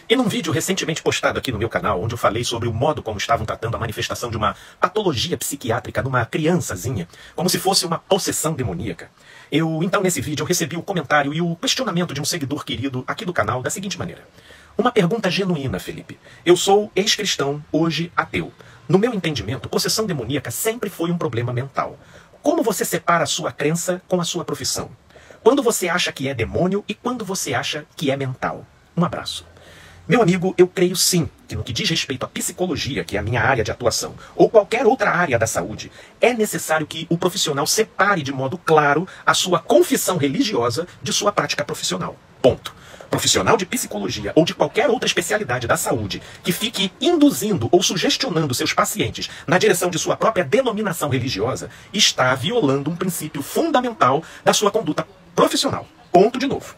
E num vídeo recentemente postado aqui no meu canal, onde eu falei sobre o modo como estavam tratando a manifestação de uma patologia psiquiátrica numa criançazinha, como se fosse uma possessão demoníaca, então nesse vídeo eu recebi o comentário e o questionamento de um seguidor querido aqui do canal da seguinte maneira. Uma pergunta genuína, Felipe. Eu sou ex-cristão, hoje ateu. No meu entendimento, possessão demoníaca sempre foi um problema mental. Como você separa a sua crença com a sua profissão? Quando você acha que é demônio e quando você acha que é mental? Um abraço. Meu amigo, eu creio sim que no que diz respeito à psicologia, que é a minha área de atuação, ou qualquer outra área da saúde, é necessário que o profissional separe de modo claro a sua confissão religiosa de sua prática profissional. Ponto. Profissional de psicologia ou de qualquer outra especialidade da saúde que fique induzindo ou sugestionando seus pacientes na direção de sua própria denominação religiosa está violando um princípio fundamental da sua conduta profissional. Ponto de novo.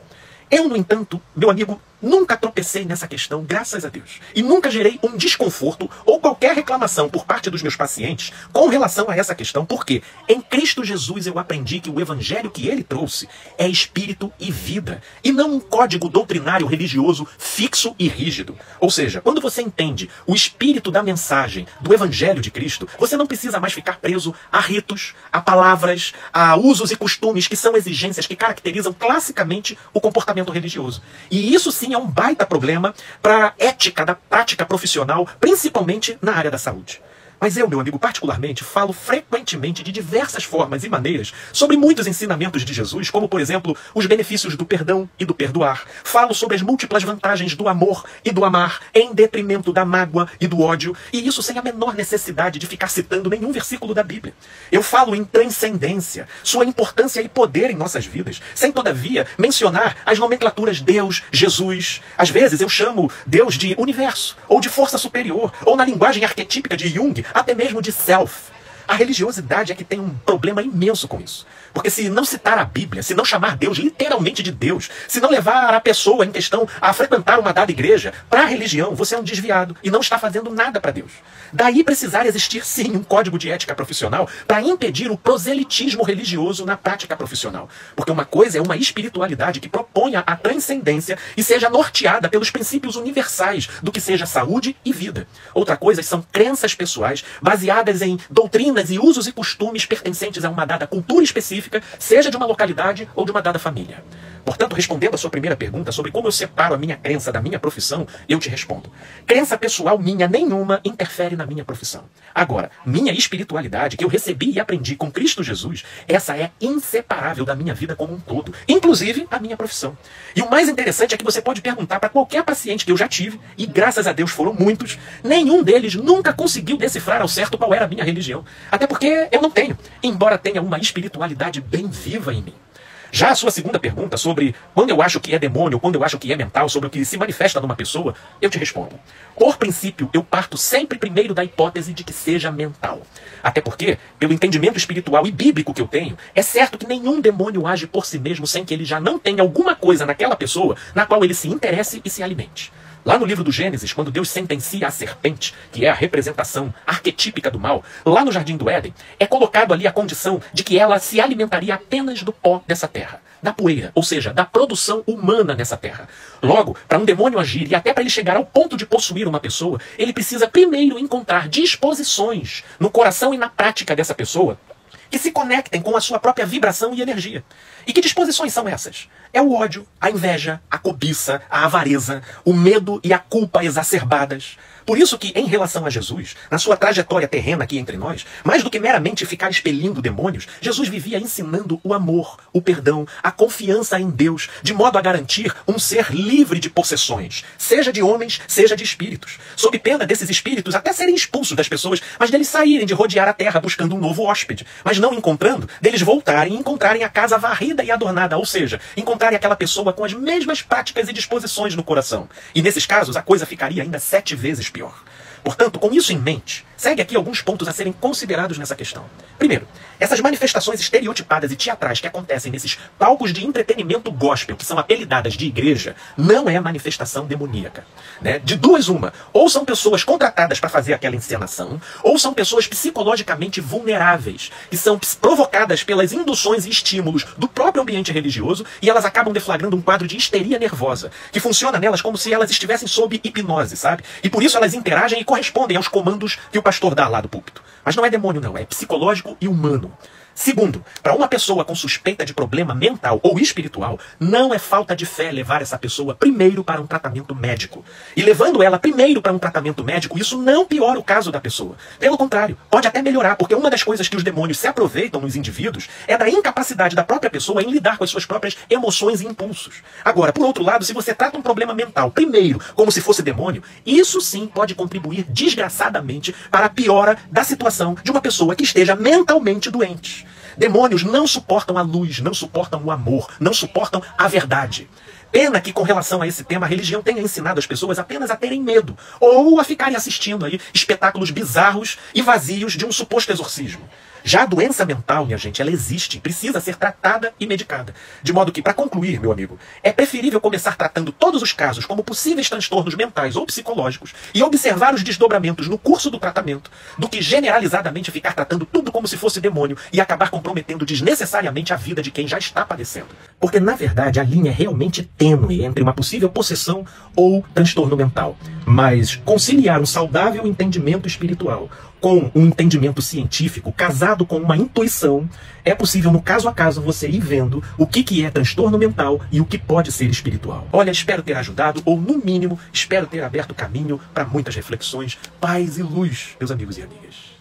Eu, no entanto, meu amigo, nunca tropecei nessa questão, graças a Deus. E nunca gerei um desconforto ou qualquer reclamação por parte dos meus pacientes com relação a essa questão, porque em Cristo Jesus eu aprendi que o evangelho que ele trouxe é espírito e vida, e não um código doutrinário religioso fixo e rígido. Ou seja, quando você entende o espírito da mensagem do evangelho de Cristo, você não precisa mais ficar preso a ritos, a palavras, a usos e costumes que são exigências que caracterizam classicamente o comportamento religioso. E isso sim é um baita problema para a ética da prática profissional, principalmente na área da saúde. Mas eu, meu amigo, particularmente, falo frequentemente de diversas formas e maneiras sobre muitos ensinamentos de Jesus, como, por exemplo, os benefícios do perdão e do perdoar. Falo sobre as múltiplas vantagens do amor e do amar, em detrimento da mágoa e do ódio, e isso sem a menor necessidade de ficar citando nenhum versículo da Bíblia. Eu falo em transcendência, sua importância e poder em nossas vidas, sem, todavia, mencionar as nomenclaturas Deus, Jesus. Às vezes eu chamo Deus de universo, ou de força superior, ou na linguagem arquetípica de Jung, até mesmo de self. A religiosidade é que tem um problema imenso com isso. Porque se não citar a Bíblia, se não chamar Deus literalmente de Deus, se não levar a pessoa em questão a frequentar uma dada igreja, para a religião você é um desviado e não está fazendo nada para Deus. Daí precisar existir sim um código de ética profissional para impedir o proselitismo religioso na prática profissional. Porque uma coisa é uma espiritualidade que proponha a transcendência e seja norteada pelos princípios universais do que seja saúde e vida. Outra coisa são crenças pessoais baseadas em doutrinas e usos e costumes pertencentes a uma dada cultura específica, seja de uma localidade ou de uma dada família. Portanto, respondendo a sua primeira pergunta sobre como eu separo a minha crença da minha profissão, eu te respondo. Crença pessoal minha nenhuma interfere na minha profissão. Agora, minha espiritualidade que eu recebi e aprendi com Cristo Jesus, essa é inseparável da minha vida como um todo, inclusive a minha profissão. E o mais interessante é que você pode perguntar para qualquer paciente que eu já tive, e graças a Deus foram muitos, nenhum deles nunca conseguiu decifrar ao certo qual era a minha religião. Até porque eu não tenho, embora tenha uma espiritualidade bem viva em mim. Já a sua segunda pergunta sobre quando eu acho que é demônio, quando eu acho que é mental, sobre o que se manifesta numa pessoa, eu te respondo. Por princípio, eu parto sempre primeiro da hipótese de que seja mental. Até porque, pelo entendimento espiritual e bíblico que eu tenho, é certo que nenhum demônio age por si mesmo sem que ele já não tenha alguma coisa naquela pessoa na qual ele se interesse e se alimente. Lá no livro do Gênesis, quando Deus sentencia a serpente, que é a representação arquetípica do mal, lá no Jardim do Éden, é colocado ali a condição de que ela se alimentaria apenas do pó dessa terra, da poeira, ou seja, da produção humana nessa terra. Logo, para um demônio agir e até para ele chegar ao ponto de possuir uma pessoa, ele precisa primeiro encontrar disposições no coração e na prática dessa pessoa que se conectem com a sua própria vibração e energia. E que disposições são essas? É o ódio, a inveja, a cobiça, a avareza, o medo e a culpa exacerbadas. Por isso que, em relação a Jesus, na sua trajetória terrena aqui entre nós, mais do que meramente ficar expelindo demônios, Jesus vivia ensinando o amor, o perdão, a confiança em Deus, de modo a garantir um ser livre de possessões, seja de homens, seja de espíritos, sob pena desses espíritos até serem expulsos das pessoas, mas deles saírem de rodear a terra buscando um novo hóspede, mas não encontrando, deles voltarem e encontrarem a casa varrida e adornada, ou seja, encontrarem aquela pessoa com as mesmas práticas e disposições no coração. E nesses casos, a coisa ficaria ainda 7 vezes pior. Portanto, com isso em mente, Segue aqui alguns pontos a serem considerados nessa questão. Primeiro, essas manifestações estereotipadas e teatrais que acontecem nesses palcos de entretenimento gospel, que são apelidadas de igreja, não é manifestação demoníaca. Né? De duas uma, ou são pessoas contratadas para fazer aquela encenação, ou são pessoas psicologicamente vulneráveis, que são provocadas pelas induções e estímulos do próprio ambiente religioso, e elas acabam deflagrando um quadro de histeria nervosa, que funciona nelas como se elas estivessem sob hipnose, sabe? E por isso elas interagem e correspondem aos comandos que o pastor dá lá do púlpito. Mas não é demônio não, é psicológico e humano. Segundo, para uma pessoa com suspeita de problema mental ou espiritual, não é falta de fé levar essa pessoa primeiro para um tratamento médico. E levando ela primeiro para um tratamento médico, isso não piora o caso da pessoa. Pelo contrário, pode até melhorar, porque uma das coisas que os demônios se aproveitam nos indivíduos é da incapacidade da própria pessoa em lidar com as suas próprias emoções e impulsos. Agora, por outro lado, se você trata um problema mental primeiro como se fosse demônio, isso sim pode contribuir desgraçadamente para a piora da situação de uma pessoa que esteja mentalmente doente. Demônios não suportam a luz, não suportam o amor, não suportam a verdade. Pena que, com relação a esse tema, a religião tenha ensinado as pessoas apenas a terem medo, ou a ficarem assistindo aí espetáculos bizarros e vazios de um suposto exorcismo. Já a doença mental, minha gente, ela existe, precisa ser tratada e medicada. De modo que, para concluir, meu amigo, é preferível começar tratando todos os casos como possíveis transtornos mentais ou psicológicos e observar os desdobramentos no curso do tratamento, do que generalizadamente ficar tratando tudo como se fosse demônio e acabar comprometendo desnecessariamente a vida de quem já está padecendo. Porque, na verdade, a linha é realmente tênue entre uma possível possessão ou transtorno mental. Mas conciliar um saudável entendimento espiritual com um entendimento científico, casado com uma intuição, é possível, no caso a caso, você ir vendo o que é transtorno mental e o que pode ser espiritual. Olha, espero ter ajudado, ou no mínimo, espero ter aberto caminho para muitas reflexões, paz e luz, meus amigos e amigas.